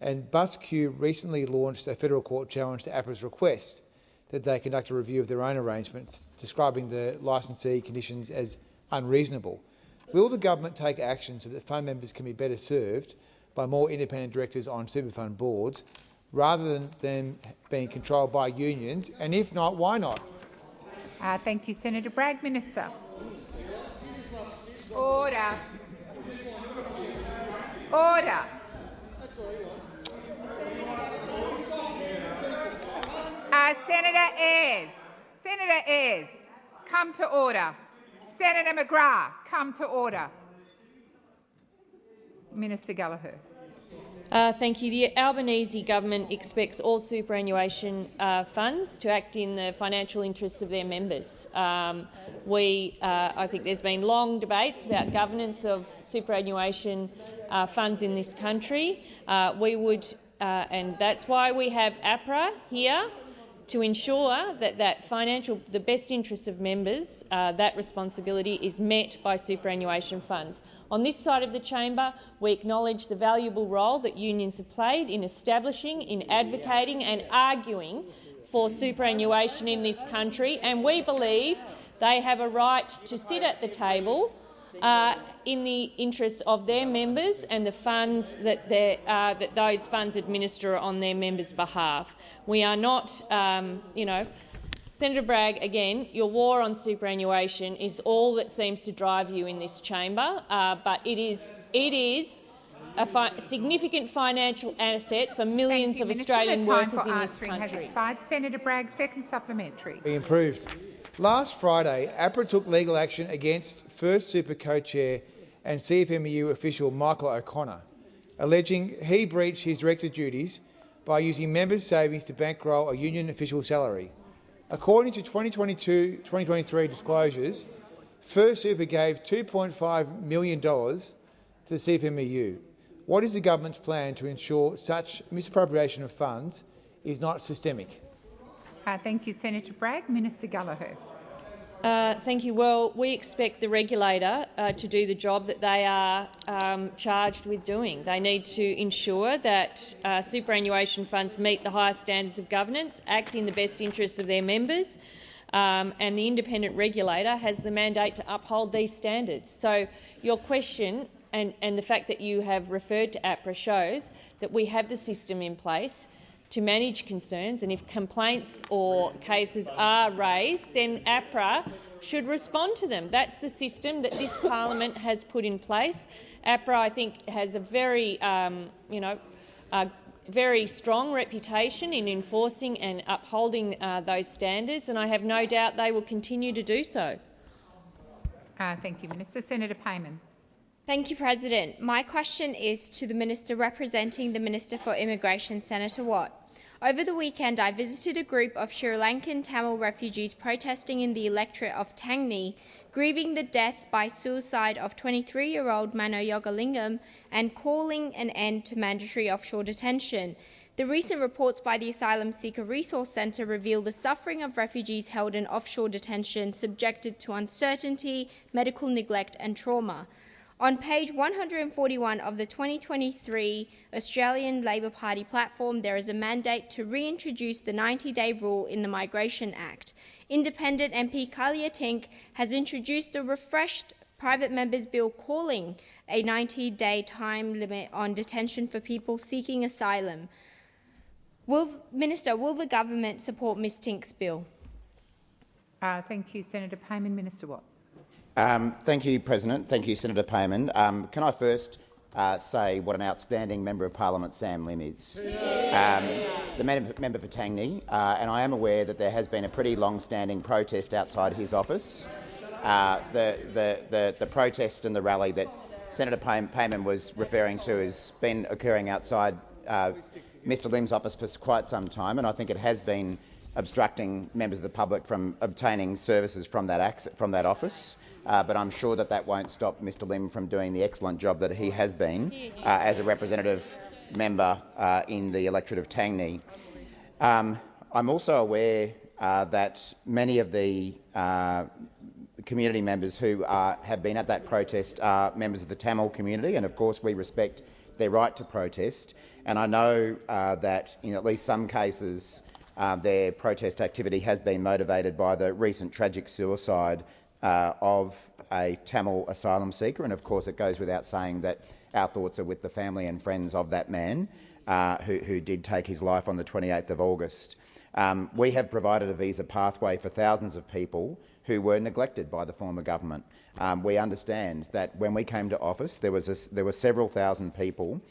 and BusQ recently launched a federal court challenge to APRA's request that they conduct a review of their own arrangements, describing the licensee conditions as unreasonable. Will the government take action so that fund members can be better served by more independent directors on super fund boards, rather than them being controlled by unions? And if not, why not? Thank you, Senator Bragg. Minister. Order. Order. Senator Ayres. Senator Ayres, come to order. Senator McGrath, come to order. Minister Gallagher. Thank you. The Albanese government expects all superannuation funds to act in the financial interests of their members. I think there's been long debates about governance of superannuation funds in this country. And that's why we have APRA here, to ensure that the best interests of members, that responsibility is met by superannuation funds. On this side of the chamber, we acknowledge the valuable role that unions have played in establishing, in advocating and arguing for superannuation in this country, and we believe they have a right to sit at the table in the interests of their members and the funds that those funds administer on their members' behalf. We are not, Senator Bragg, again, your war on superannuation is all that seems to drive you in this chamber, but it is a significant financial asset for millions of Australian workers in this country. Has expired. Senator Bragg, second supplementary. Be improved. Last Friday, APRA took legal action against First Super co-chair and CFMEU official Michael O'Connor, alleging he breached his director duties by using members' savings to bankroll a union official salary. According to 2022-2023 disclosures, First Super gave $2.5 million to the CFMEU. What is the government's plan to ensure such misappropriation of funds is not systemic? Thank you, Senator Bragg. Minister Gallagher. Thank you. Well, we expect the regulator to do the job that they are charged with doing. They need to ensure that superannuation funds meet the highest standards of governance, act in the best interests of their members, and the independent regulator has the mandate to uphold these standards. So your question and the fact that you have referred to APRA shows that we have the system in place to manage concerns, and if complaints or cases are raised, then APRA should respond to them. That's the system that this parliament has put in place. APRA, I think, has a very, very strong reputation in enforcing and upholding those standards, and I have no doubt they will continue to do so. Thank you, Minister. Senator Payman. Thank you, President. My question is to the Minister representing the Minister for Immigration, Senator Watt. Over the weekend, I visited a group of Sri Lankan Tamil refugees protesting in the electorate of Tangni, grieving the death by suicide of 23-year-old Mano Yogalingam and calling an end to mandatory offshore detention. The recent reports by the Asylum Seeker Resource Centre reveal the suffering of refugees held in offshore detention, subjected to uncertainty, medical neglect and trauma. On page 141 of the 2023 Australian Labor Party platform, there is a mandate to reintroduce the 90-day rule in the Migration Act. Independent MP Kalia Tink has introduced a refreshed private members' bill calling a 90-day time limit on detention for people seeking asylum. Minister, will the government support Ms Tink's bill? Thank you, Senator Payman. Minister Watt. Thank you, President. Thank you, Senator Payman. Can I first say what an outstanding Member of Parliament Sam Lim is? The member for Tangni, and I am aware that there has been a pretty long-standing protest outside his office. The protest and the rally that Senator Payman was referring to has been occurring outside Mr Lim's office for quite some time, and I think it has been obstructing members of the public from obtaining services from that office. But I'm sure that won't stop Mr Lim from doing the excellent job that he has been as a representative member in the electorate of Tangni. I'm also aware that many of the community members who have been at that protest are members of the Tamil community, and of course we respect their right to protest. And I know that in at least some cases their protest activity has been motivated by the recent tragic suicide of a Tamil asylum seeker, and of course it goes without saying that our thoughts are with the family and friends of that man. who did take his life on the 28th of August. We have provided a visa pathway for thousands of people who were neglected by the former government. We understand that when we came to office, there were several thousand people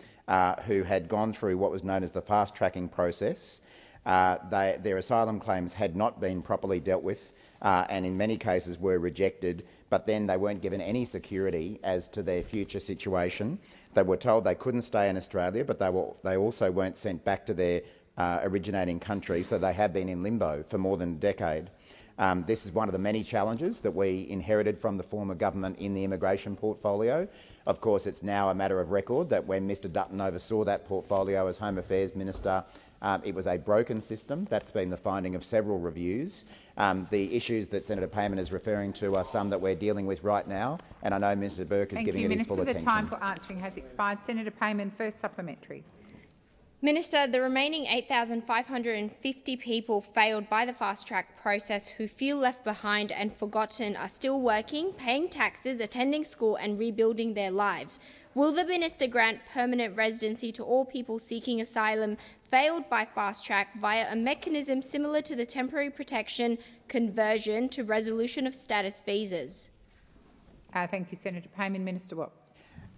who had gone through what was known as the fast-tracking process. Their asylum claims had not been properly dealt with and in many cases were rejected, but then they weren't given any security as to their future situation. They were told they couldn't stay in Australia, but they also weren't sent back to their originating country, so they have been in limbo for more than a decade. This is one of the many challenges that we inherited from the former government in the immigration portfolio. Of course, it's now a matter of record that when Mr Dutton oversaw that portfolio as Home Affairs Minister, it was a broken system. That's been the finding of several reviews. The issues that Senator Payman is referring to are some that we're dealing with right now, and I know Mr Burke is giving it his full attention. The time for answering has expired. Senator Payman, first supplementary. Minister, the remaining 8,550 people failed by the fast-track process who feel left behind and forgotten are still working, paying taxes, attending school and rebuilding their lives. Will the minister grant permanent residency to all people seeking asylum failed by fast-track via a mechanism similar to the temporary protection conversion to resolution of status visas? Thank you, Senator Payman. Minister Watt.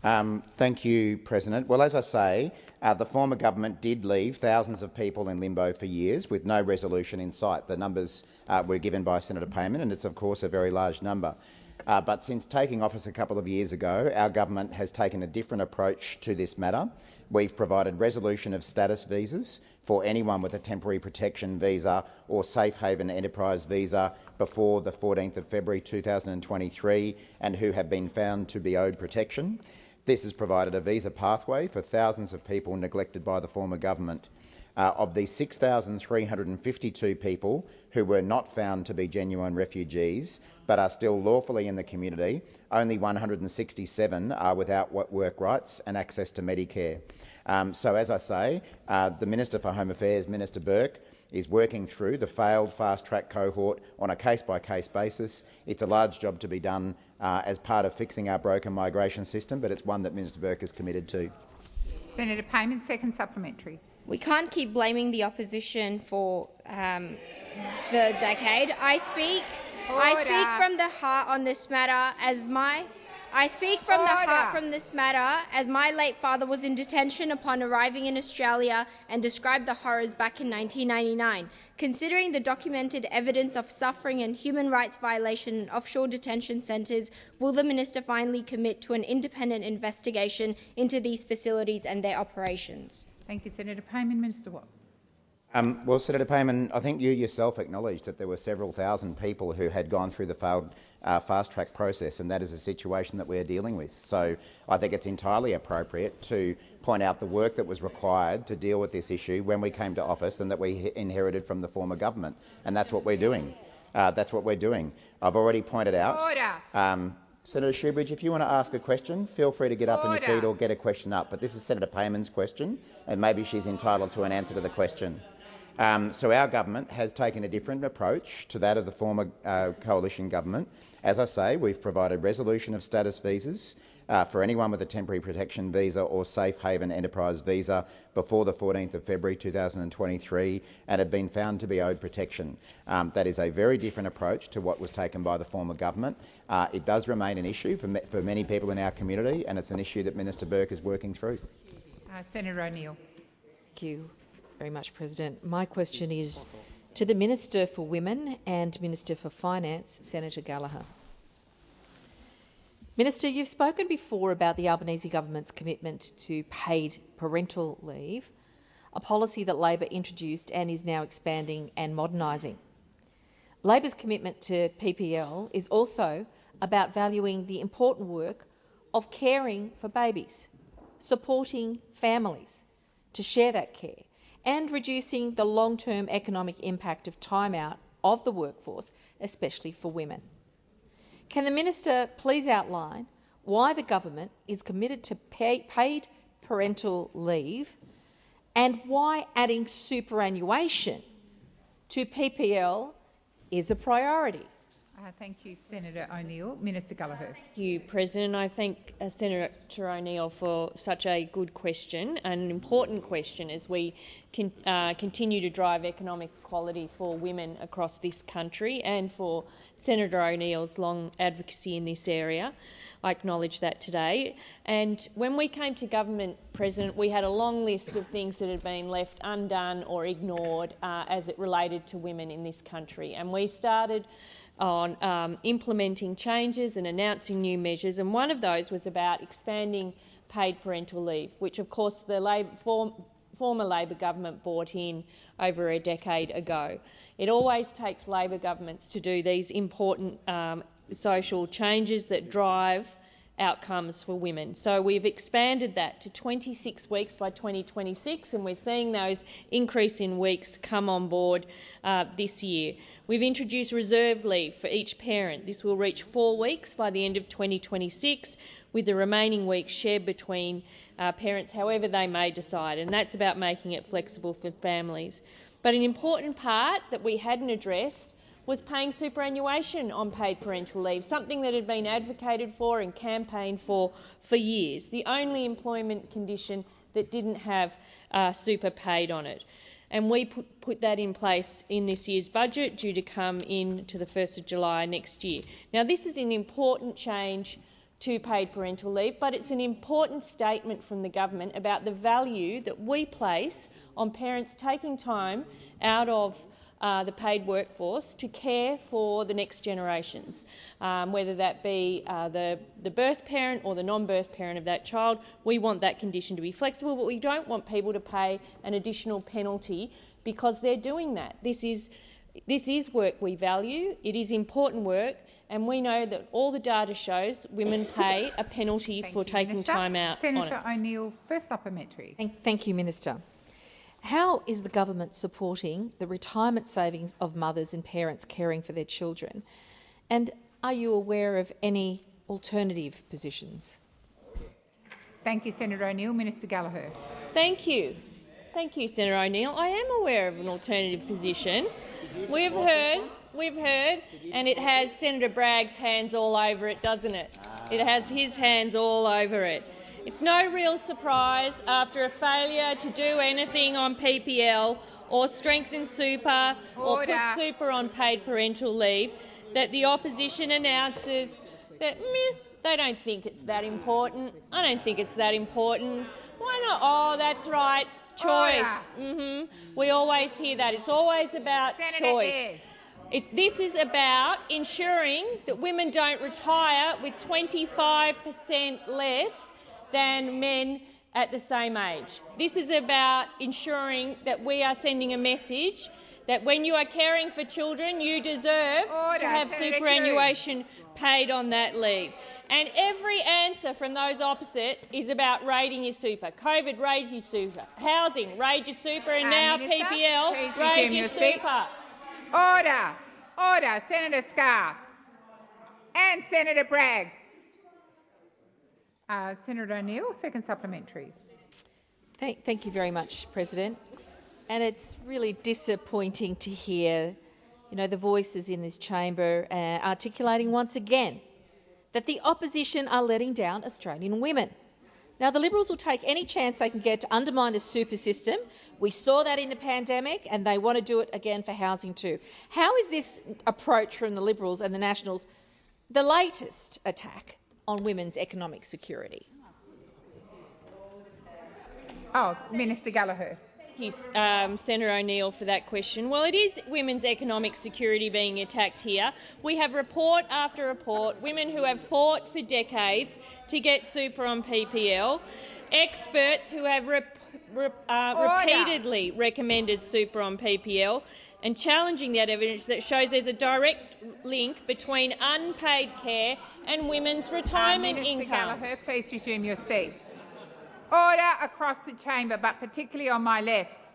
Thank you, President. Well, as I say, the former government did leave thousands of people in limbo for years with no resolution in sight. The numbers were given by Senator Payman, and it's of course a very large number. But since taking office a couple of years ago, our government has taken a different approach to this matter. We've provided resolution of status visas for anyone with a temporary protection visa or safe haven enterprise visa before the 14th of February 2023 and who have been found to be owed protection. This has provided a visa pathway for thousands of people neglected by the former government. Of the 6,352 people who were not found to be genuine refugees but are still lawfully in the community, only 167 are without work rights and access to Medicare. So, as I say, the Minister for Home Affairs, Minister Burke, is working through the failed fast-track cohort on a case-by-case basis. It's a large job to be done as part of fixing our broken migration system, but it's one that Minister Burke is committed to. Senator Payman, second supplementary. We can't keep blaming the opposition for the decade. I speak from the heart on this matter as my late father was in detention upon arriving in Australia and described the horrors back in 1999. Considering the documented evidence of suffering and human rights violation in offshore detention centres, will the minister finally commit to an independent investigation into these facilities and their operations? Thank you, Senator Payman. Minister Watt. Well, Senator Payman, I think you yourself acknowledged that there were several thousand people who had gone through the failed fast-track process, and that is a situation that we are dealing with. So I think it's entirely appropriate to point out the work that was required to deal with this issue when we came to office and that we inherited from the former government, and that's what we're doing. That's what we're doing. I've already pointed out. Senator Shoebridge, if you want to ask a question, feel free to get up on your feet or get a question up. But this is Senator Payman's question, and maybe she's entitled to an answer to the question. So our government has taken a different approach to that of the former coalition government. As I say, we've provided resolution of status visas for anyone with a temporary protection visa or safe haven enterprise visa before the 14th of February 2023 and have been found to be owed protection. That is a very different approach to what was taken by the former government. It does remain an issue for many people in our community, and it's an issue that Minister Burke is working through. Senator O'Neill. Thank you very much, President. My question is to the Minister for Women and Minister for Finance, Senator Gallagher. Minister, you've spoken before about the Albanese government's commitment to paid parental leave, a policy that Labor introduced and is now expanding and modernising. Labor's commitment to PPL is also about valuing the important work of caring for babies, supporting families to share that care, and reducing the long-term economic impact of time out of the workforce, especially for women. Can the minister please outline why the government is committed to paid parental leave and why adding superannuation to PPL is a priority? Thank you, Senator O'Neill. Minister Gallagher. Thank you, President. I thank Senator O'Neill for such a good question, an important question as we continue to drive economic equality for women across this country and for Senator O'Neill's long advocacy in this area. I acknowledge that today. And when we came to government, President, we had a long list of things that had been left undone or ignored as it related to women in this country. And we started on implementing changes and announcing new measures, and one of those was about expanding paid parental leave, which of course the former Labor government brought in over a decade ago. It always takes Labor governments to do these important social changes that drive outcomes for women. So we've expanded that to 26 weeks by 2026, and we're seeing those increase in weeks come on board this year. We've introduced reserve leave for each parent. This will reach 4 weeks by the end of 2026, with the remaining weeks shared between parents however they may decide, and that's about making it flexible for families. But an important part that we hadn't addressed was paying superannuation on paid parental leave, something that had been advocated for and campaigned for years, the only employment condition that didn't have super paid on it. And we put that in place in this year's budget, due to come in to the 1st of July next year. Now, this is an important change to paid parental leave, but it's an important statement from the government about the value that we place on parents taking time out of the paid workforce to care for the next generations, whether that be the birth parent or the non-birth parent of that child. We want that condition to be flexible, but we don't want people to pay an additional penalty because they're doing that. This is work we value. It is important work, and we know that all the data shows women pay a penalty for taking time out on it. Senator O'Neill, first supplementary. Thank you, Minister. How is the government supporting the retirement savings of mothers and parents caring for their children? And are you aware of any alternative positions? Thank you, Senator O'Neill. Minister Gallagher. Thank you. Thank you, Senator O'Neill. I am aware of an alternative position. We've heard, and it has Senator Bragg's hands all over it, doesn't it? It has his hands all over it. It's no real surprise, after a failure to do anything on PPL or strengthen super or put super on paid parental leave, that the opposition announces that they don't think it's that important. I don't think it's that important. Why not? Oh, that's right, choice. We always hear that. It's always about choice. This is about ensuring that women don't retire with 25% less than men at the same age. This is about ensuring that we are sending a message that when you are caring for children, you deserve to have superannuation paid on that leave. And every answer from those opposite is about raiding your super. COVID raised your super, housing raised your super, and now Minister, PPL raised your super. Order. Order. Senator Scarr and Senator Bragg. Senator O'Neill, second supplementary. Thank you very much, President. And it's really disappointing to hear, the voices in this chamber articulating once again that the opposition are letting down Australian women. Now, the Liberals will take any chance they can get to undermine the super system. We saw that in the pandemic, and they want to do it again for housing too. How is this approach from the Liberals and the Nationals the latest attack on women's economic security? Minister Gallagher. Thank you, Senator O'Neill, for that question. Well, it is women's economic security being attacked here. We have report after report, women who have fought for decades to get super on PPL, experts who have repeatedly recommended super on PPL, and challenging that evidence that shows there's a direct link between unpaid care and women's retirement Minister incomes. Gallagher, please resume your seat. Order across the chamber, but particularly on my left.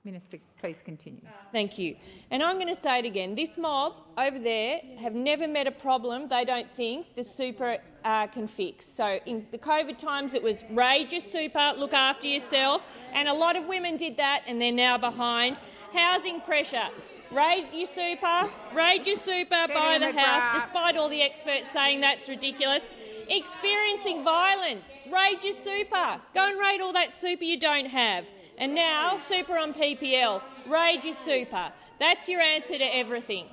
Minister, please continue. Thank you. And I'm going to say it again. This mob over there have never met a problem they don't think the super can fix. So in the COVID times it was raid your super, look after yourself, and a lot of women did that and they're now behind. Housing pressure. Raise your super by the House, despite all the experts saying that's ridiculous. Experiencing violence, raid your super. Go and raid all that super you don't have. And now, super on PPL, raid your super. That's your answer to everything.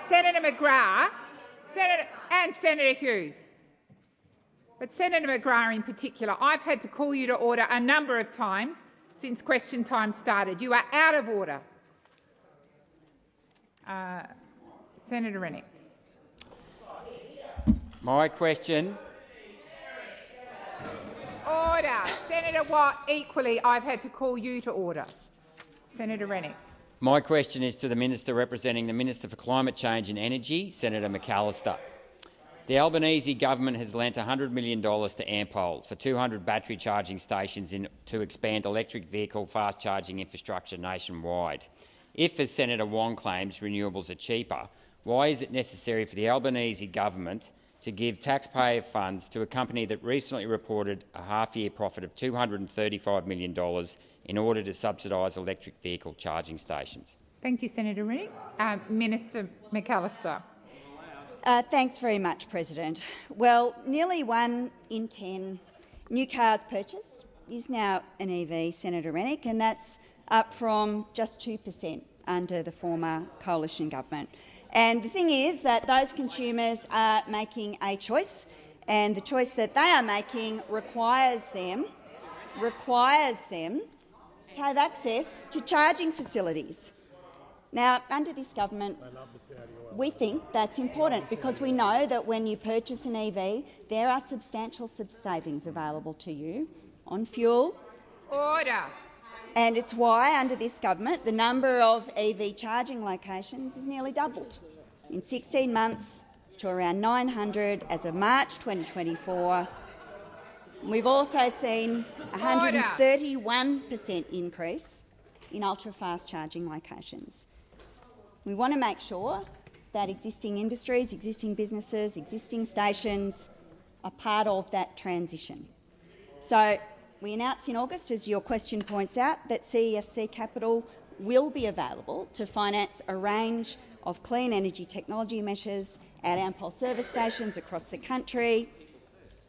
Senator McGrath and Senator Hughes. But Senator McGrath in particular, I've had to call you to order a number of times since question time started. You are out of order. Senator Rennick. My question. Order. Senator Watt, equally, I've had to call you to order. Senator Rennick. My question is to the Minister representing the Minister for Climate Change and Energy, Senator McAllister. The Albanese government has lent $100 million to Ampol for 200 battery charging stations to expand electric vehicle fast charging infrastructure nationwide. If, as Senator Wong claims, renewables are cheaper, why is it necessary for the Albanese government to give taxpayer funds to a company that recently reported a half-year profit of $235 million in order to subsidise electric vehicle charging stations? Thank you, Senator Rennick. Minister McAllister. Thanks very much, President. Well, nearly 1 in 10 new cars purchased is now an EV, Senator Rennick, and that's up from just 2% under the former coalition government. And the thing is that those consumers are making a choice, and the choice that they are making requires them to have access to charging facilities. Now, under this government, we think that's important because we know that when you purchase an EV, there are substantial savings available to you on fuel. Order. And it's why, under this government, the number of EV charging locations has nearly doubled. In 16 months, it's to around 900 as of March 2024. We've also seen a 131% increase in ultra-fast charging locations. We want to make sure that existing industries, existing businesses, existing stations are part of that transition. So we announced in August, as your question points out, that CEFC capital will be available to finance a range of clean energy technology measures at Ampol service stations across the country,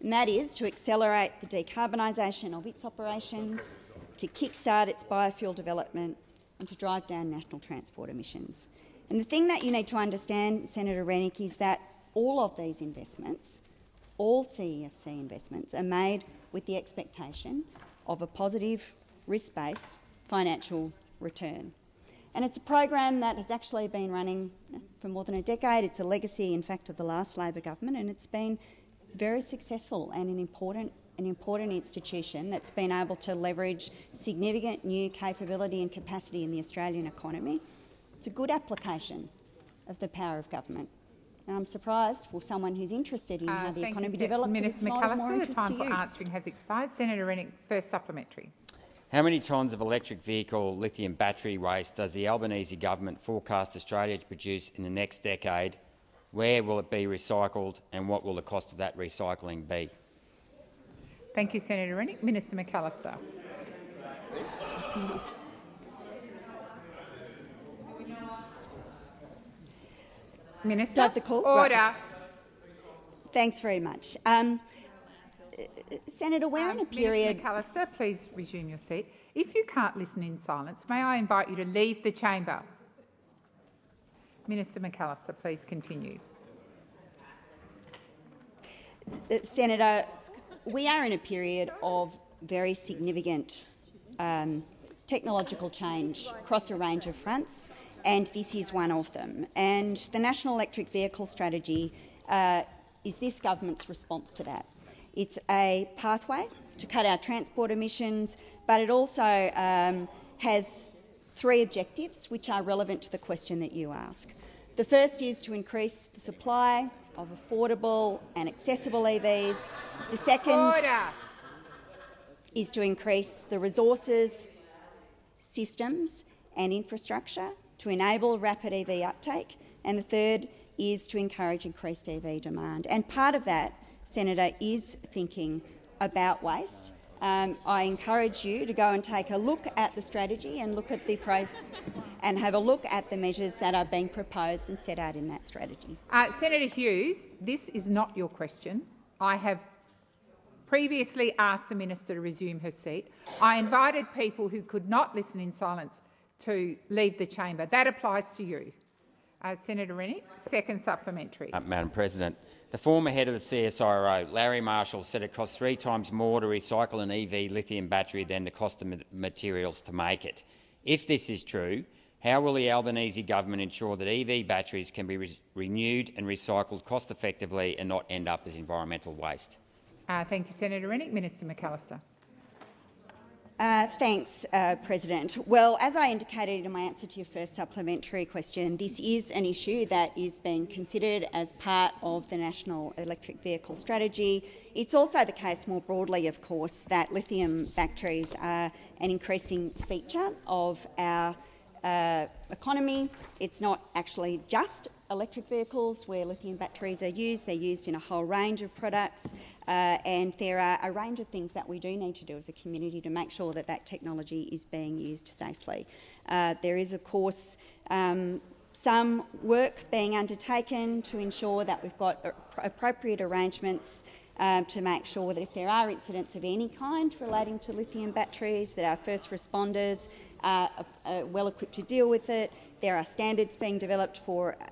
and that is to accelerate the decarbonisation of its operations, to kickstart its biofuel development and to drive down national transport emissions. And the thing that you need to understand, Senator Rennick, is that all of these investments, all CEFC investments, are made with the expectation of a positive, risk-based financial return. And it's a program that has actually been running for more than a decade. It's a legacy, in fact, of the last Labor government, and it's been very successful and an important institution that's been able to leverage significant new capability and capacity in the Australian economy. It's a good application of the power of government. And I'm surprised for someone who's interested in how the economy develops. Minister McAllister, the time for answering has expired. Senator Rennick, first supplementary. How many tonnes of electric vehicle lithium battery waste does the Albanese government forecast Australia to produce in the next decade? Where will it be recycled and what will the cost of that recycling be? Thank you, Senator Rennick. Minister McAllister. Minister, order. Right. Thanks very much. Senator, we're in a period— Minister McAllister, please resume your seat. If you can't listen in silence, may I invite you to leave the chamber? Minister McAllister, please continue. Senator, we are in a period of very significant technological change across a range of fronts, and this is one of them. And the National Electric Vehicle Strategy is this government's response to that. It's a pathway to cut our transport emissions, but it also has 3 objectives which are relevant to the question that you ask. The first is to increase the supply of affordable and accessible EVs. The second is to increase the resources, systems and infrastructure to enable rapid EV uptake. And the third is to encourage increased EV demand. And part of that, Senator, is thinking about waste I encourage you to go and take a look at the strategy and look at the and have a look at the measures that are being proposed and set out in that strategy. Senator Hughes, this is not your question. I have previously asked the minister to resume her seat. I invited people who could not listen in silence to leave the chamber. That applies to you. Senator Rennick, second supplementary. Madam President, the former head of the CSIRO, Larry Marshall, said it costs 3 times more to recycle an EV lithium battery than the cost of materials to make it. If this is true, how will the Albanese government ensure that EV batteries can be renewed and recycled cost-effectively and not end up as environmental waste? Thank you, Senator Rennick. Minister McAllister. Thanks, President. Well, as I indicated in my answer to your first supplementary question, this is an issue that is being considered as part of the National Electric Vehicle Strategy. It's also the case more broadly, of course, that lithium batteries are an increasing feature of our economy. It's not actually just electric vehicles where lithium batteries are used. They're used in a whole range of products, and there are a range of things that we do need to do as a community to make sure that that technology is being used safely. There is, of course, some work being undertaken to ensure that we've got appropriate arrangements to make sure that if there are incidents of any kind relating to lithium batteries, that our first responders are well equipped to deal with it. There are standards being developed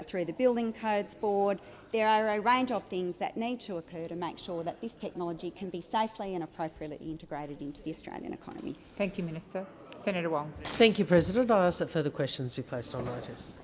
through the Building Codes Board. There are a range of things that need to occur to make sure that this technology can be safely and appropriately integrated into the Australian economy. Thank you, Minister. Senator Wong. Thank you, President. I ask that further questions be placed on notice.